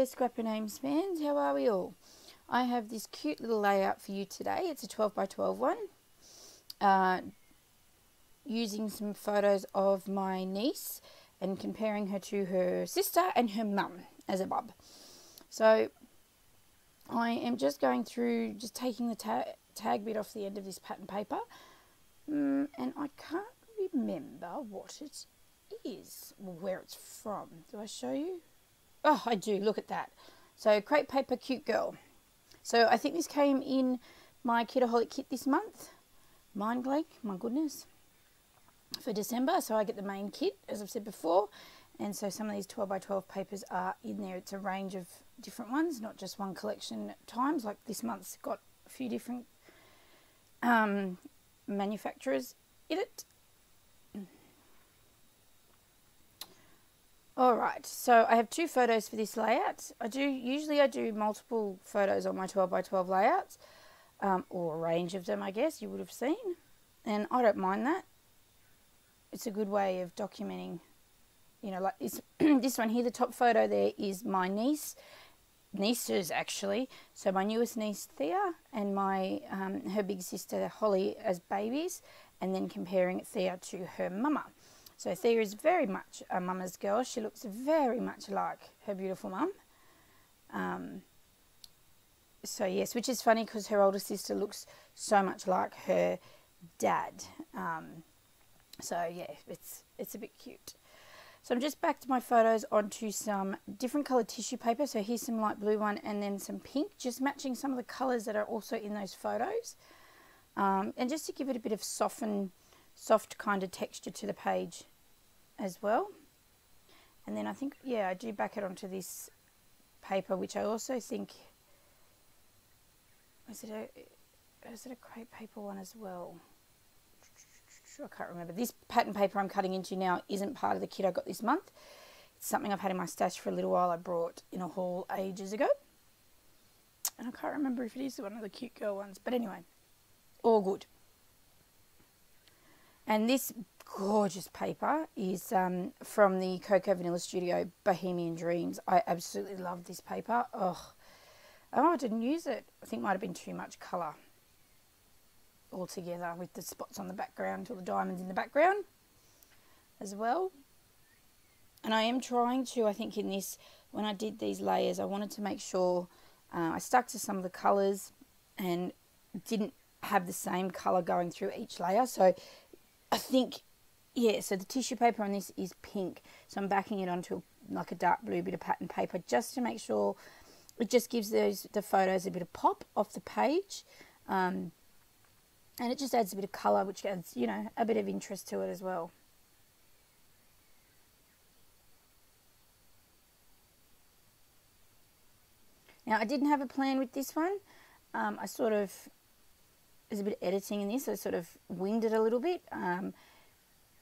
there, Scrapper Names fans. How are we all? I have this cute little layout for you today. It's a 12 by 12 one. Using some photos of my niece and comparing her to her sister and her mum as a bub. So I am just going through, just taking the tag bit off the end of this pattern paper. And I can't remember what it is, or where it's from. Do I show you? Oh, I do. Look at that. So crepe paper, cute girl. So I think this came in my Kitaholic kit this month. Mind blank, my goodness. For December, so I get the main kit, as I've said before. And so some of these 12 by 12 papers are in there. It's a range of different ones, not just one collection at times. Like this month's got a few different manufacturers in it. Alright, so I have two photos for this layout. Usually I do multiple photos on my 12 by 12 layouts, or a range of them, I guess you would have seen. And I don't mind that. It's a good way of documenting, you know, like this one here, the top photo there is my nieces actually. So my newest niece Thea and my her big sister Holly as babies, and then comparing Thea to her mama. So Thea is very much a mama's girl. She looks very much like her beautiful mum. So yes, which is funny because her older sister looks so much like her dad. So yeah, it's a bit cute. So I'm just back to my photos onto some different coloured tissue paper. So here's some light blue one and then some pink, just matching some of the colours that are also in those photos. And just to give it a bit of soft kind of texture to the page as well. And then I think, yeah, I do back it onto this paper, which I also think, is it a crepe paper one as well? I can't remember. This pattern paper I'm cutting into now isn't part of the kit I got this month. It's something I've had in my stash for a little while. I brought in a haul ages ago. And I can't remember if it is one of the cute girl ones. But anyway, all good. And this gorgeous paper is from the Cocoa Vanilla Studio Bohemian Dreams. I absolutely love this paper. Oh, I didn't use it. I think it might have been too much colour altogether with the spots on the background or the diamonds in the background as well. And I am trying to, I think in this, when I did these layers, I wanted to make sure I stuck to some of the colours and didn't have the same colour going through each layer. So I think, yeah, so the tissue paper on this is pink. So I'm backing it onto like a dark blue bit of pattern paper just to make sure it just gives the photos a bit of pop off the page. And it just adds a bit of colour, which adds, you know, a bit of interest to it as well. Now, I didn't have a plan with this one. I sort of, there's a bit of editing in this, so I sort of winged it a little bit. And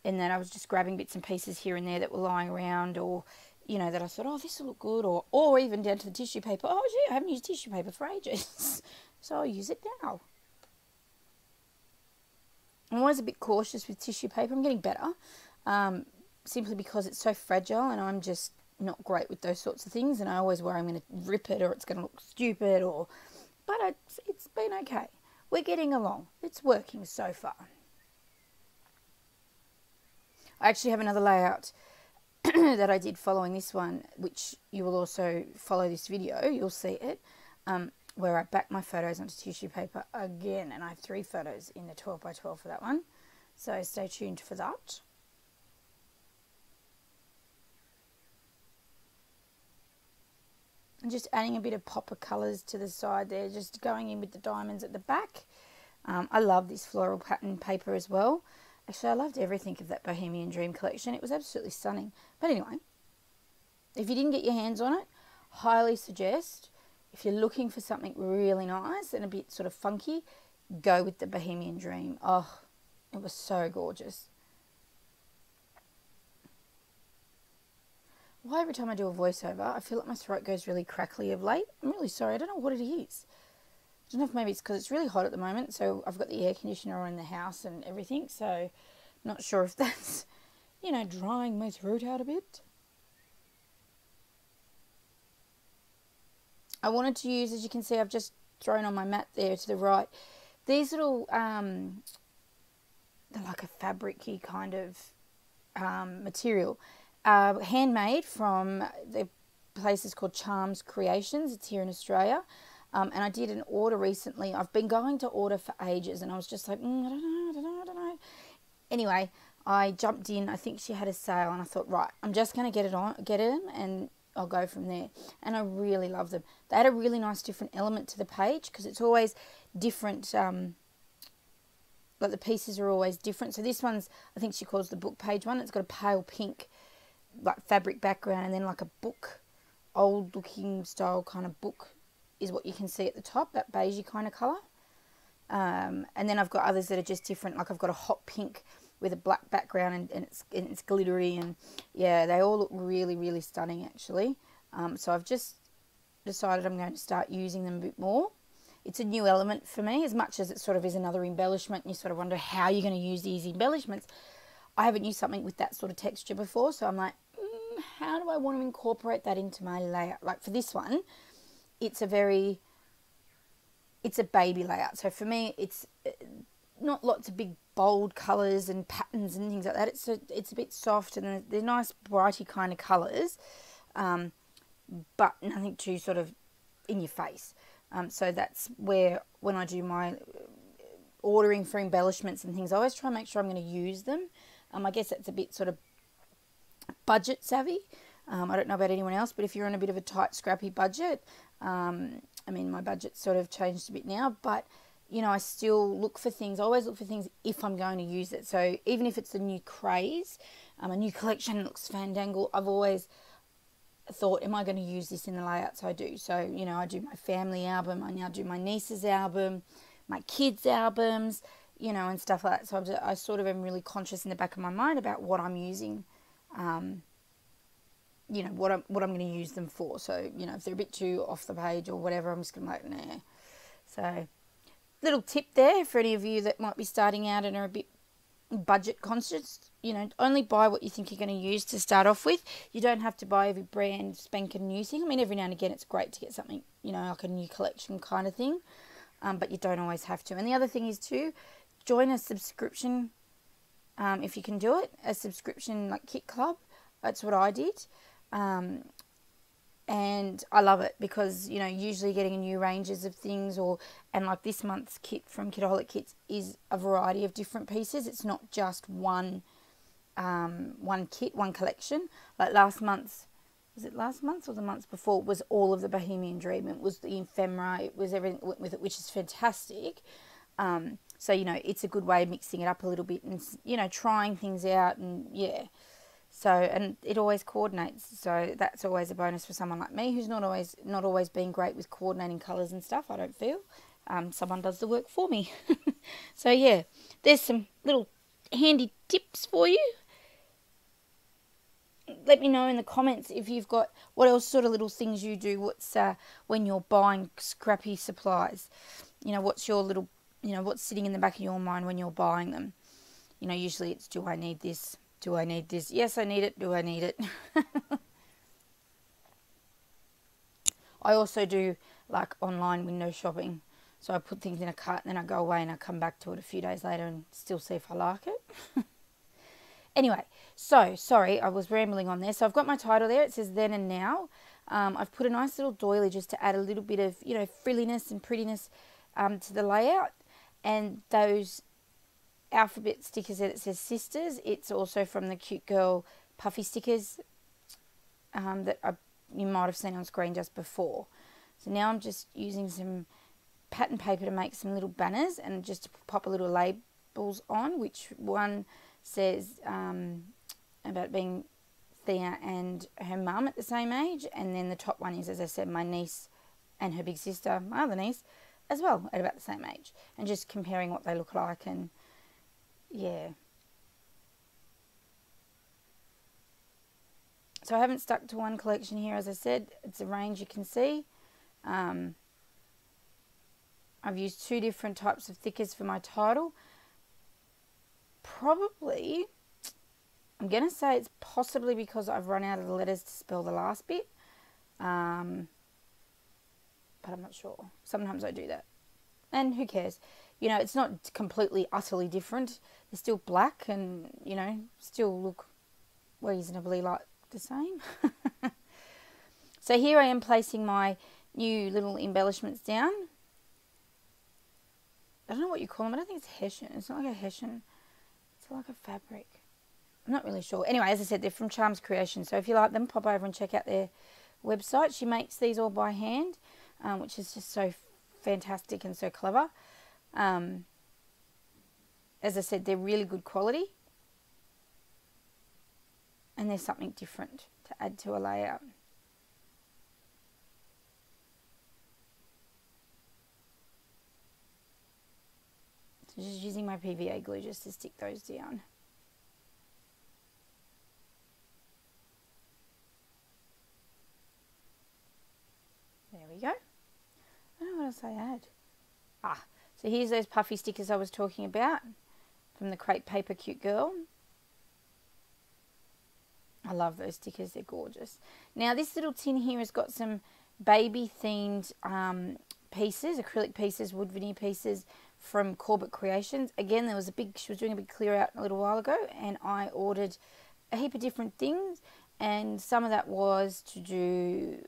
then I was just grabbing bits and pieces here and there that were lying around, or, you know, that I thought, oh, this will look good, or even down to the tissue paper. Oh, gee, I haven't used tissue paper for ages, so I'll use it now. I'm always a bit cautious with tissue paper. I'm getting better, simply because it's so fragile and I'm just not great with those sorts of things, and I always worry I'm going to rip it or it's going to look stupid, but it's been okay. We're getting along. It's working so far. I actually have another layout that I did following this one, which you will also follow this video. You'll see it. Where I back my photos onto tissue paper again, and I have 3 photos in the 12 by 12 for that one, so stay tuned for that. And just adding a bit of pop of colours to the side there, just going in with the diamonds at the back. I love this floral pattern paper as well. Actually, I loved everything of that Bohemian Dream collection. It was absolutely stunning. But anyway, if you didn't get your hands on it, highly suggest, if you're looking for something really nice and a bit sort of funky, go with the Bohemian Dream. Oh, it was so gorgeous. Why every time I do a voiceover, I feel like my throat goes really crackly of late. I'm really sorry. I don't know what it is. I don't know if maybe it's because it's really hot at the moment, so I've got the air conditioner on in the house and everything, so not sure if that's, you know, drying my throat out a bit. I wanted to use, as you can see, I've just thrown on my mat there to the right, these little, they're like a fabric-y kind of material, handmade from the places called Charms Creations. It's here in Australia. And I did an order recently. I've been going to order for ages, and I was just like, I don't know. Anyway, I jumped in. I think she had a sale, and I thought, right, I'm just going to get in, and I'll go from there. And I really love them. They had a really nice different element to the page, because it's always different. Like the pieces are always different. So this one's, I think she calls the book page one. It's got a pale pink, like fabric background, and then like a book, old looking style kind of book is what you can see at the top, that beigey kind of colour. And then I've got others that are just different. Like I've got a hot pink with a black background, and it's glittery, and yeah, they all look really, really stunning actually. So I've just decided I'm going to start using them a bit more. It's a new element for me, as much as it sort of is another embellishment, and you sort of wonder how you're going to use these embellishments. I haven't used something with that sort of texture before, so I'm like, how do I want to incorporate that into my layout? Like for this one, it's a baby layout. So for me, it's not lots of big bold colours and patterns and things like that. It's a bit soft, and they're nice brighty kind of colours, but nothing too sort of in your face. So that's where, when I do my ordering for embellishments and things, I always try and make sure I'm going to use them. I guess that's a bit sort of budget savvy. I don't know about anyone else, but if you're on a bit of a tight, scrappy budget, I mean, my budget's sort of changed a bit now, but, you know, I still look for things. I always look for things if I'm going to use it. So even if it's a new craze, a new collection looks fandangle, I've always thought, am I going to use this in the layouts I do? So, you know, I do my family album, I now do my niece's album, my kids' albums, you know, and stuff like that. So I sort of am really conscious in the back of my mind about what I'm using, you know, what I'm going to use them for. So, you know, if they're a bit too off the page or whatever, I'm just going to be like, nah. So, little tip there for any of you that might be starting out and are a bit budget conscious. You know, only buy what you think you're going to use to start off with. You don't have to buy every brand spanking new thing. I mean, every now and again it's great to get something, you know, like a new collection kind of thing, but you don't always have to. And the other thing is too, join a subscription, if you can do it, a subscription like Kit Club. That's what I did, and I love it because, you know, usually getting new ranges of things, and like this month's kit from Kitaholic Kits is a variety of different pieces. It's not just one kit, one collection. Like last month's, was it last month or the month before, was all of the Bohemian Dream. It was the ephemera, it was everything with it, which is fantastic. So, you know, it's a good way of mixing it up a little bit and, you know, trying things out, and yeah. So, and it always coordinates. So that's always a bonus for someone like me who's not always been great with coordinating colours and stuff, I don't feel. Someone does the work for me. So yeah, there's some little handy tips for you. Let me know in the comments if you've got what else sort of little things you do. What's when you're buying scrappy supplies, you know, what's your little, you know, what's sitting in the back of your mind when you're buying them. You know, usually it's, do I need this? Do I need this? Yes, I need it. Do I need it? I also do like online window shopping. So I put things in a cart and then I go away and I come back to it a few days later and still see if I like it. Anyway, so, sorry, I was rambling on there. So I've got my title there. It says Then and Now. I've put a nice little doily just to add a little bit of, you know, frilliness and prettiness to the layout. And those alphabet stickers that it says Sisters, it's also from the Cute Girl puffy stickers that you might have seen on screen just before. So now I'm just using some pattern paper to make some little banners and just to pop a little labels on, which one says about being Thea and her mum at the same age, and then the top one is, as I said, my niece and her big sister, my other niece, as well, at about the same age, and just comparing what they look like. And yeah, so I haven't stuck to one collection here. As I said, it's a range, you can see. I've used 2 different types of thickers for my title. Probably, I'm going to say it's possibly because I've run out of the letters to spell the last bit. but I'm not sure. Sometimes I do that. And who cares? You know, it's not completely, utterly different. They're still black and, you know, still look reasonably like the same. So here I am placing my new little embellishments down. I don't know what you call them. I don't think it's Hessian. It's not like a Hessian. It's like a fabric. I'm not really sure. Anyway, as I said, they're from Charms Creation. So if you like them, pop over and check out their website. She makes these all by hand, which is just so fantastic and so clever. As I said, they're really good quality. And there's something different to add to a layout. So just using my PVA glue just to stick those down. There we go. I don't know what else I add. So here's those puffy stickers I was talking about from the Crepe Paper Cute Girl. I love those stickers, they're gorgeous. Now this little tin here has got some baby themed pieces, acrylic pieces, wood veneer pieces from Corbett Creations. Again, there was she was doing a big clear out a little while ago, and I ordered a heap of different things, and some of that was to do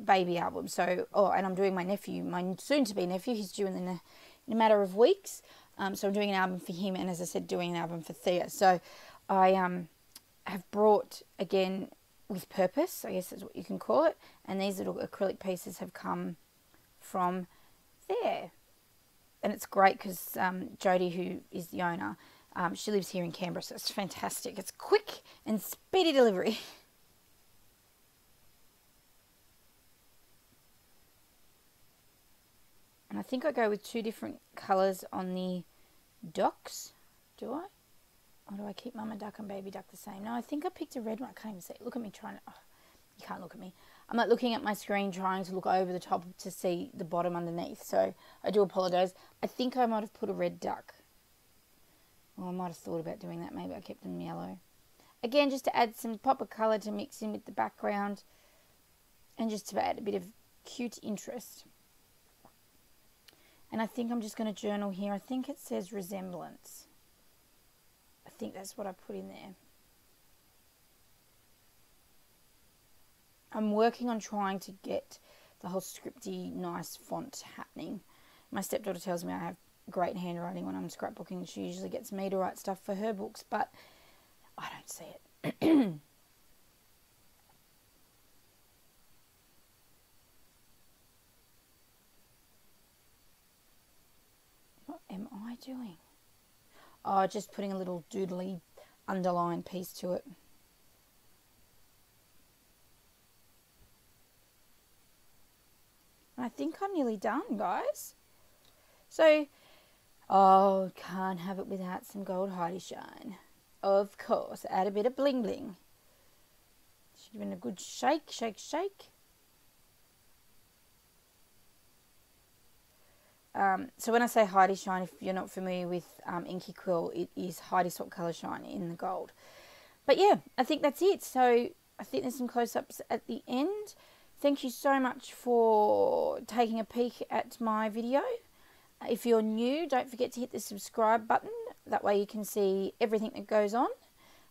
baby albums. So, and I'm doing my nephew, my soon-to-be nephew, he's due in a matter of weeks. So I'm doing an album for him, and as I said, doing an album for Thea. So I have brought, again, with purpose, I guess that's what you can call it, and these little acrylic pieces have come from there. And it's great because Jodie, who is the owner, she lives here in Canberra, so it's fantastic. It's quick and speedy delivery. And I think I go with 2 different colours on the docks. Do I? Or do I keep Mama Duck and Baby Duck the same? No, I think I picked a red one. I can't even see it. Look at me trying to... Oh, you can't look at me. I'm like looking at my screen trying to look over the top to see the bottom underneath. So I do apologise. I think I might have put a red duck. Well, I might have thought about doing that. Maybe I kept them yellow. Again, just to add some pop of colour to mix in with the background. And just to add a bit of cute interest. And I think I'm just going to journal here. I think it says resemblance. I think that's what I put in there. I'm working on trying to get the whole scripty, nice font happening. My stepdaughter tells me I have great handwriting when I'm scrapbooking. She usually gets me to write stuff for her books, but I don't see it. What am I doing? Oh, just putting a little doodly underline piece to it. I think I'm nearly done, guys. So, can't have it without some gold Heidi shine. Of course, add a bit of bling bling. Should give it a good shake, shake, shake. So when I say Heidi Shine, if you're not familiar with Inky Quill, it is Heidi Swap Colour Shine in the gold. But yeah, I think that's it. So I think there's some close-ups at the end. Thank you so much for taking a peek at my video. If you're new, don't forget to hit the subscribe button. That way you can see everything that goes on,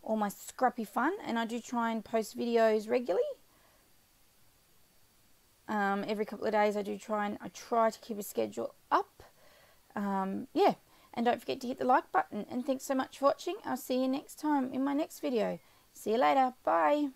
all my scrappy fun. And I do try and post videos regularly. Every couple of days I try to keep a schedule up. Yeah, and don't forget to hit the like button. And thanks so much for watching. I'll see you next time in my next video. See you later. Bye.